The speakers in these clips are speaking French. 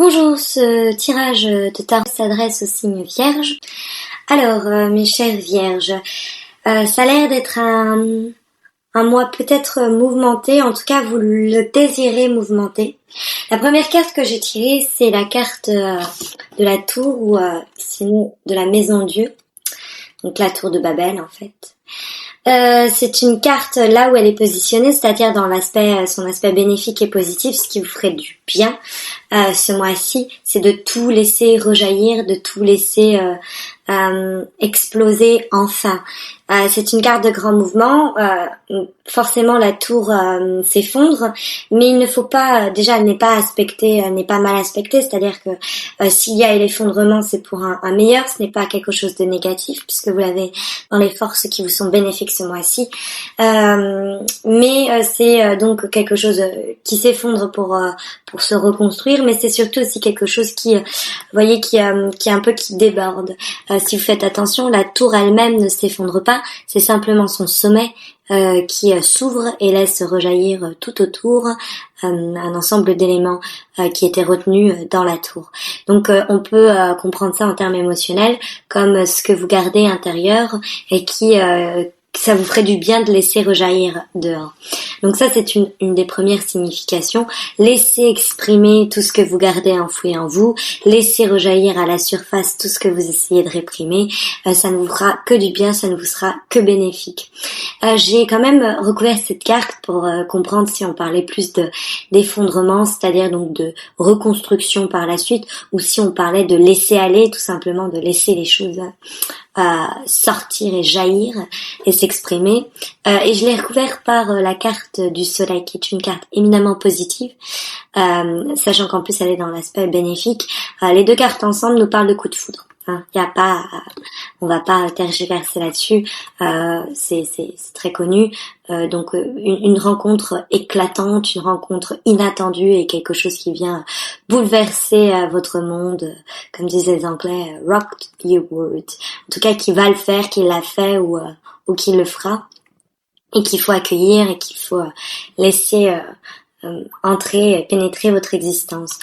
Bonjour, ce tirage de tarot s'adresse au signe Vierge. Alors, mes chers Vierges, ça a l'air d'être un mois peut-être mouvementé, en tout cas vous le désirez mouvementé. La première carte que j'ai tirée, c'est la carte de la tour ou sinon de la maison Dieu, donc la tour de Babel en fait. C'est une carte là où elle est positionnée, c'est-à-dire dans son aspect bénéfique et positif, ce qui vous ferait du bien ce mois-ci, c'est de tout laisser rejaillir, de tout laisser exploser enfin. C'est une carte de grand mouvement. Forcément, la tour s'effondre, mais il ne faut pas. Déjà, elle n'est pas mal aspectée. C'est-à-dire que s'il y a l'effondrement, c'est pour un meilleur. Ce n'est pas quelque chose de négatif, puisque vous l'avez dans les forces qui vous sont bénéfiques ce mois-ci. Mais c'est donc quelque chose qui s'effondre pour se reconstruire, mais c'est surtout aussi quelque chose qui, vous voyez, qui déborde. Si vous faites attention, la tour elle-même ne s'effondre pas, c'est simplement son sommet qui s'ouvre et laisse rejaillir tout autour un ensemble d'éléments qui étaient retenus dans la tour. Donc on peut comprendre ça en termes émotionnels comme ce que vous gardez intérieur et qui ça vous ferait du bien de laisser rejaillir dehors. Donc ça, c'est une des premières significations. Laissez exprimer tout ce que vous gardez enfoui en vous. Laissez rejaillir à la surface tout ce que vous essayez de réprimer. Ça ne vous fera que du bien, ça ne vous sera que bénéfique. J'ai quand même recouvert cette carte pour comprendre si on parlait plus d'effondrement, c'est-à-dire donc de reconstruction par la suite, ou si on parlait de laisser aller, tout simplement de laisser les choses sortir et jaillir et s'exprimer. Et je l'ai recouvert par la carte du soleil, qui est une carte éminemment positive, sachant qu'en plus elle est dans l'aspect bénéfique. Les deux cartes ensemble nous parlent de coup de foudre. On va pas tergiverser là-dessus. C'est très connu. Donc une rencontre éclatante, une rencontre inattendue et quelque chose qui vient bouleverser votre monde, comme disent les Anglais, rock your world. En tout cas, qui va le faire, qui l'a fait ou qui le fera, et qu'il faut accueillir et qu'il faut laisser entrer, pénétrer votre existence.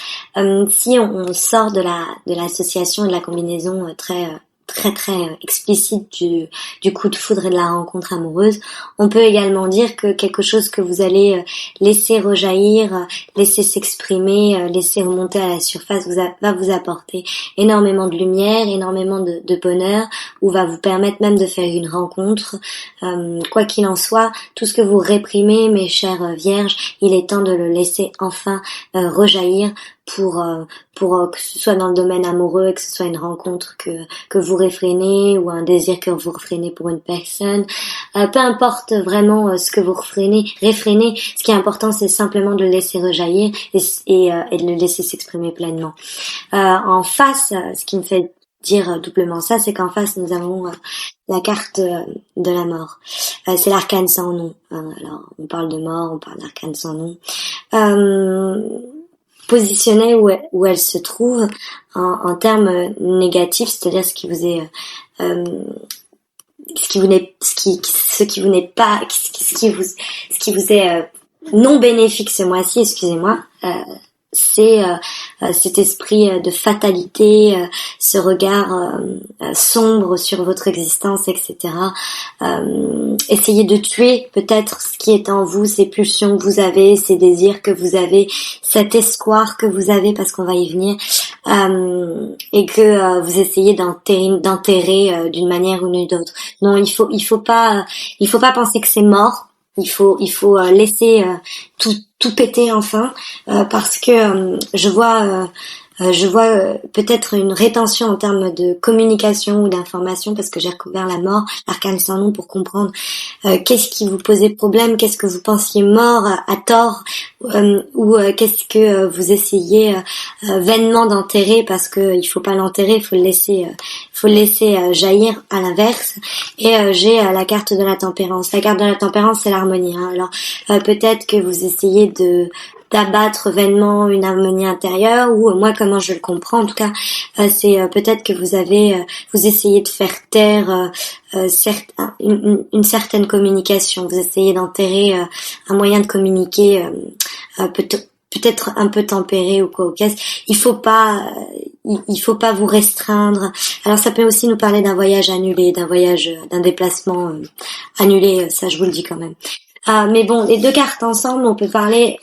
Si on sort de l'association et de la combinaison très explicite du coup de foudre et de la rencontre amoureuse, on peut également dire que quelque chose que vous allez laisser rejaillir, laisser s'exprimer, laisser remonter à la surface va vous apporter énormément de lumière, énormément de bonheur, ou va vous permettre même de faire une rencontre. Quoi qu'il en soit, tout ce que vous réprimez, mes chères vierges, il est temps de le laisser enfin rejaillir pour que ce soit dans le domaine amoureux, que ce soit une rencontre que vous réfrénez ou un désir que vous réfrénez pour une personne, peu importe vraiment ce que vous réfrénez, ce qui est important c'est simplement de le laisser rejaillir et de le laisser s'exprimer pleinement. En face, ce qui me fait dire doublement ça, c'est qu'en face nous avons la carte de la mort. C'est l'arcane sans nom. Alors on parle de mort, on parle d'arcane sans nom. Positionnée où elle se trouve en termes négatifs, c'est-à-dire ce qui vous est non bénéfique ce mois-ci, excusez-moi, c'est cet esprit de fatalité, ce regard sombre sur votre existence, etc. Essayez de tuer peut-être ce qui est en vous, ces pulsions que vous avez, ces désirs que vous avez, cet espoir que vous avez, parce qu'on va y venir, et que vous essayez d'enterrer d'une manière ou d'une autre. Non, il faut pas penser que c'est mort. Il faut laisser tout péter enfin, parce que je vois peut-être une rétention en termes de communication ou d'information, parce que j'ai recouvert la mort, l'arcane sans nom, pour comprendre qu'est-ce qui vous posait problème, qu'est-ce que vous pensiez mort à tort, ou qu'est-ce que vous essayez vainement d'enterrer, parce que il faut pas l'enterrer, il faut le laisser jaillir à l'inverse. Et j'ai la carte de la tempérance. La carte de la tempérance, c'est l'harmonie. Alors peut-être que vous essayez d'abattre vainement une harmonie intérieure, ou moi comment je le comprends en tout cas, c'est peut-être que vous essayez de faire taire une certaine communication, vous essayez d'enterrer un moyen de communiquer peut-être un peu tempéré ou quoi au caisse. Il faut pas vous restreindre. Alors ça peut aussi nous parler d'un voyage annulé, d'un déplacement annulé. Ça, je vous le dis quand même. Mais bon, les deux cartes ensemble, on peut parler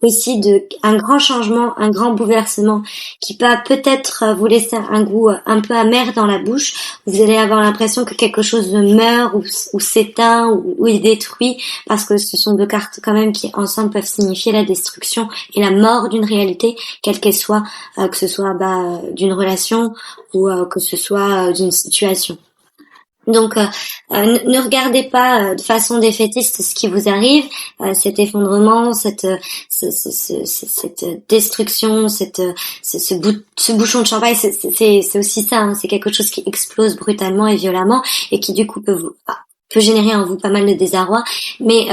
aussi de un grand changement, un grand bouleversement qui va peut-être vous laisser un goût un peu amer dans la bouche. Vous allez avoir l'impression que quelque chose meurt ou s'éteint ou est détruit, parce que ce sont deux cartes quand même qui ensemble peuvent signifier la destruction et la mort d'une réalité, quelle qu'elle soit, que ce soit d'une relation ou que ce soit d'une situation. Donc, ne regardez pas de façon défaitiste ce qui vous arrive, cet effondrement, cette destruction, ce bouchon de champagne. C'est aussi ça, hein, c'est quelque chose qui explose brutalement et violemment et qui du coup peut générer en vous pas mal de désarroi. Mais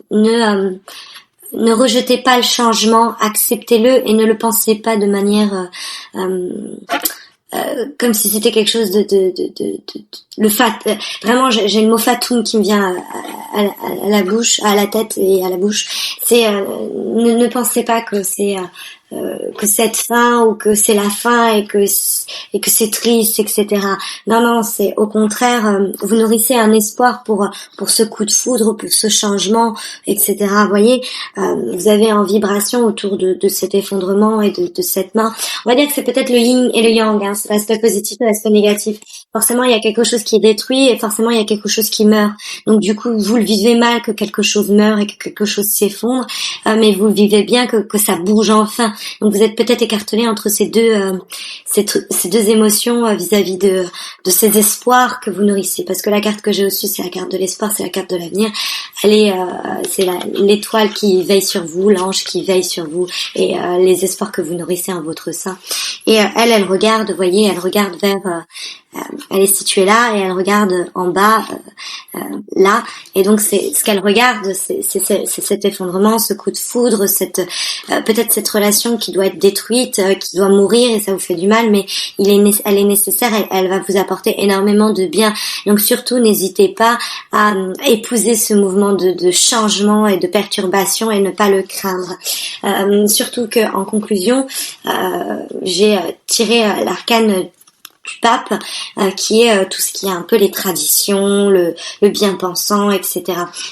ne rejetez pas le changement, acceptez-le et ne le pensez pas de manière comme si c'était quelque chose vraiment j'ai le mot fatum qui me vient à la bouche, à la tête et à la bouche. C'est ne pensez pas que cette fin ou que c'est la fin et que c'est triste, etc. Non, c'est au contraire, vous nourrissez un espoir pour ce coup de foudre, pour ce changement, etc. Vous voyez, vous avez en vibration autour de cet effondrement et de cette mort. On va dire que c'est peut-être le yin et le yang, hein, c'est l'aspect positif et l'aspect négatif. Forcément, il y a quelque chose qui est détruit et forcément, il y a quelque chose qui meurt. Donc, du coup, vous le vivez mal que quelque chose meurt et que quelque chose s'effondre, mais vous le vivez bien que ça bouge enfin. Donc, vous êtes peut-être écartelé entre ces deux émotions vis-à-vis de ces espoirs que vous nourrissez. Parce que la carte que j'ai au-dessus, c'est la carte de l'espoir, c'est la carte de l'avenir. Elle est, c'est l'étoile qui veille sur vous, l'ange qui veille sur vous et les espoirs que vous nourrissez en votre sein. Et elle regarde, vous voyez, elle regarde vers elle est située là et elle regarde en bas là, et donc c'est ce qu'elle regarde, c'est cet effondrement, ce coup de foudre, peut-être cette relation qui doit être détruite, qui doit mourir, et ça vous fait du mal, mais elle est nécessaire, elle va vous apporter énormément de bien. Donc surtout n'hésitez pas à épouser ce mouvement de changement et de perturbation et ne pas le craindre. Surtout que en conclusion, j'ai tiré l'arcane du pape, qui est tout ce qui est un peu les traditions, le bien-pensant, etc.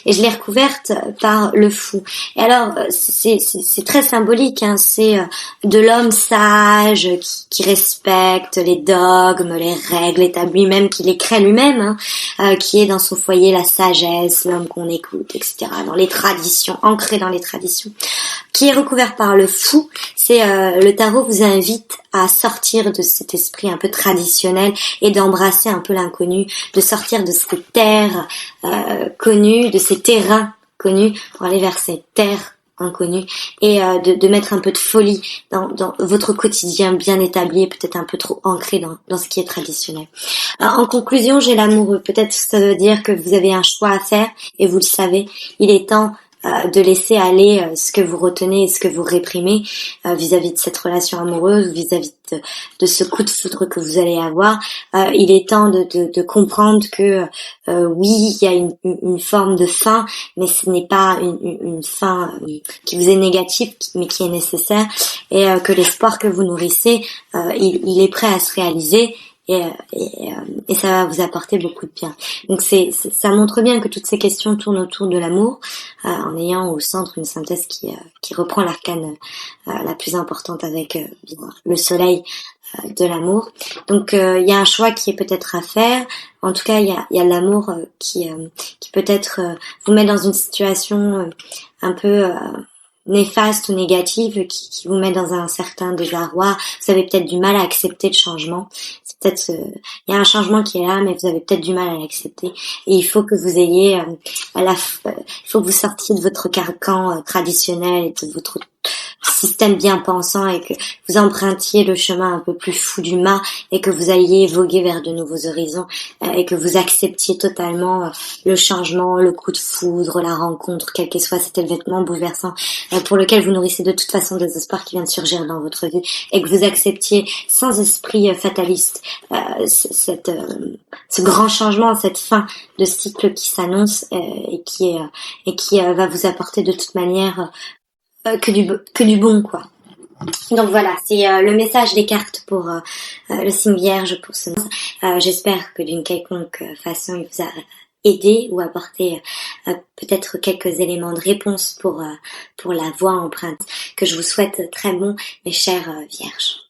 Et je l'ai recouverte par le fou. Et alors, c'est très symbolique, hein, c'est de l'homme sage, qui respecte les dogmes, les règles établies, même qui les crée lui-même, hein, qui est dans son foyer la sagesse, l'homme qu'on écoute, etc. Dans les traditions, ancré dans les traditions. Qui est recouvert par le fou, c'est le tarot vous invite à sortir de cet esprit un peu traditionnel et d'embrasser un peu l'inconnu, de sortir de ces terres connues, de ces terrains connus pour aller vers ces terres inconnues et de mettre un peu de folie dans votre quotidien bien établi et peut-être un peu trop ancré dans ce qui est traditionnel. Alors, en conclusion, j'ai l'amoureux. Peut-être ça veut dire que vous avez un choix à faire et vous le savez. Il est temps de laisser aller ce que vous retenez et ce que vous réprimez vis-à-vis de cette relation amoureuse, vis-à-vis de ce coup de foudre que vous allez avoir. Il est temps de comprendre que oui, il y a une forme de fin, mais ce n'est pas une fin qui vous est négative, mais qui est nécessaire, et que l'espoir que vous nourrissez, il est prêt à se réaliser. Et ça va vous apporter beaucoup de bien. Donc ça montre bien que toutes ces questions tournent autour de l'amour, en ayant au centre une synthèse qui reprend l'arcane la plus importante avec le soleil de l'amour. Donc il y a un choix qui est peut-être à faire. En tout cas, il y a l'amour qui peut-être vous met dans une situation un peu néfaste ou négative, qui vous met dans un certain désarroi. Vous avez peut-être du mal à accepter le changement. C'est peut-être il y a un changement qui est là, mais vous avez peut-être du mal à l'accepter. Et il faut que vous ayez il faut que vous sortiez de votre carcan traditionnel et de votre système bien pensant et que vous empruntiez le chemin un peu plus fou du mât et que vous alliez voguer vers de nouveaux horizons et que vous acceptiez totalement le changement, le coup de foudre, la rencontre, quel que soit cet événement bouleversant pour lequel vous nourrissez de toute façon des espoirs qui viennent de surgir dans votre vie, et que vous acceptiez sans esprit fataliste ce grand changement, cette fin de cycle qui s'annonce et qui va vous apporter de toute manière que du bon, quoi. Donc voilà, c'est le message des cartes pour le signe vierge pour ce mois. J'espère que d'une quelconque façon il vous a aidé ou apporté peut-être quelques éléments de réponse pour la voie empruntée. Que je vous souhaite très bon, mes chers vierges.